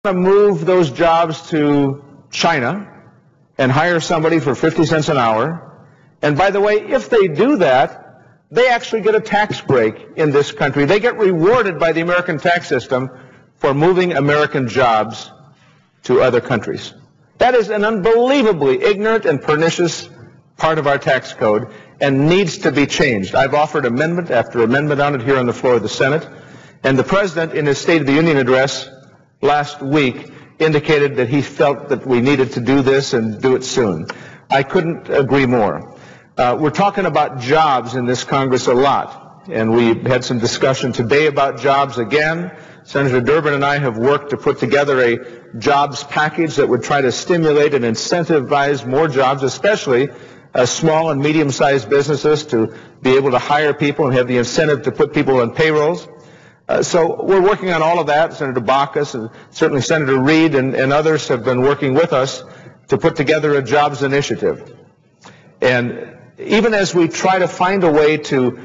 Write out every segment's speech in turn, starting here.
to move those jobs to China and hire somebody for 50 cents an hour. And by the way, if they do that, they actually get a tax break in this country. They get rewarded by the American tax system for moving American jobs to other countries. That is an unbelievably ignorant and pernicious part of our tax code and needs to be changed. I've offered amendment after amendment on it here on the floor of the Senate, and the President in his State of the Union address last week indicated that he felt that we needed to do this and do it soon. I couldn't agree more. We're talking about jobs in this Congress a lot, and we had some discussion today about jobs again. Senator Dorgan and I have worked to put together a jobs package that would try to stimulate and incentivize more jobs, especially small and medium-sized businesses, to be able to hire people and have the incentive to put people on payrolls. So we're working on all of that. Senator Baucus and certainly Senator Reid and others have been working with us to put together a jobs initiative. And even as we try to find a way to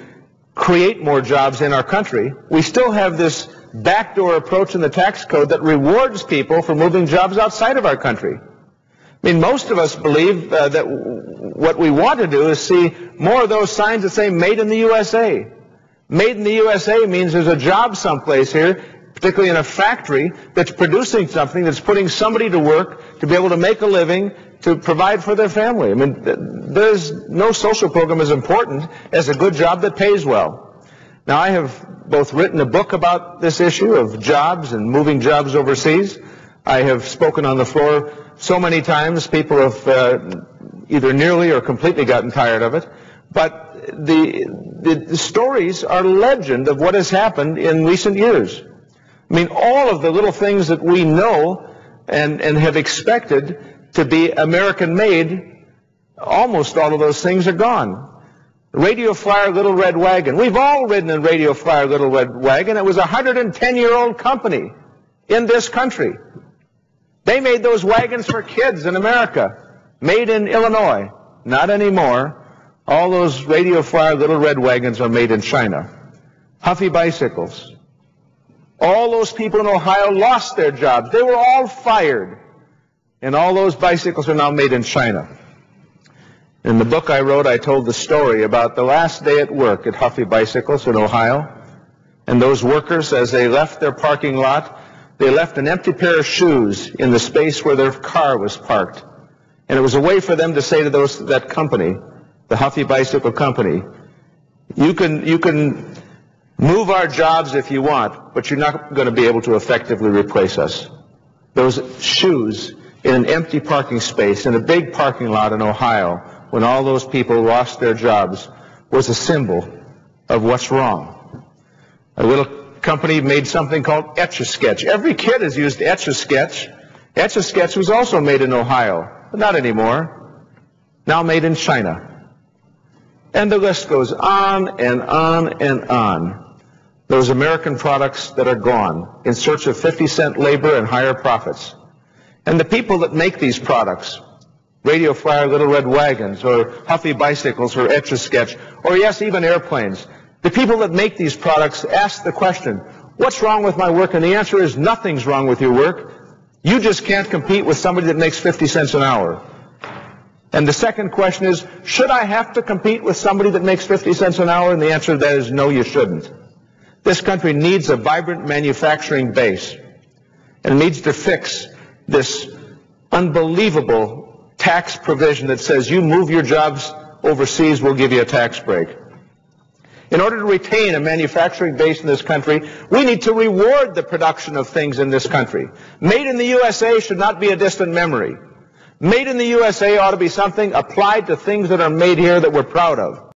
create more jobs in our country, we still have this backdoor approach in the tax code that rewards people for moving jobs outside of our country. I mean, most of us believe that what we want to do is see more of those signs that say "Made in the USA." Made in the USA means there's a job someplace here, particularly in a factory, that's producing something, that's putting somebody to work to be able to make a living, to provide for their family. I mean, there's no social program as important as a good job that pays well. Now, I have both written a book about this issue of jobs and moving jobs overseas. I have spoken on the floor so many times, people have either nearly or completely gotten tired of it. But the stories are legend of what has happened in recent years. I mean, all of the little things that we know and have expected to be American-made, almost all of those things are gone. Radio Flyer Little Red Wagon. We've all ridden in Radio Flyer Little Red Wagon. It was a 110-year-old company in this country. They made those wagons for kids in America, made in Illinois. Not anymore. All those Radio Flyer Little Red Wagons are made in China. Huffy bicycles. All those people in Ohio lost their jobs. They were all fired. And all those bicycles are now made in China. In the book I wrote, I told the story about the last day at work at Huffy Bicycles in Ohio. And those workers, as they left their parking lot, they left an empty pair of shoes in the space where their car was parked. And it was a way for them to say to that company, the Huffy Bicycle Company, you can move our jobs if you want, but you're not going to be able to effectively replace us. Those shoes in an empty parking space in a big parking lot in Ohio, when all those people lost their jobs, was a symbol of what's wrong. A little company made something called Etch-a-Sketch. Every kid has used Etch-a-Sketch. Etch-a-Sketch was also made in Ohio, but not anymore. Now made in China. And the list goes on and on and on. Those American products that are gone in search of 50-cent labor and higher profits. And the people that make these products, Radio Flyer Little Red Wagons, or Huffy Bicycles, or Etch-a-Sketch, or yes, even airplanes, the people that make these products ask the question, what's wrong with my work? And the answer is nothing's wrong with your work. You just can't compete with somebody that makes 50 cents an hour. And the second question is, should I have to compete with somebody that makes 50 cents an hour? And the answer to that is no, you shouldn't. This country needs a vibrant manufacturing base and needs to fix this unbelievable tax provision that says you move your jobs overseas, we'll give you a tax break. In order to retain a manufacturing base in this country, we need to reward the production of things in this country. Made in the USA should not be a distant memory. Made in the USA ought to be something applied to things that are made here that we're proud of.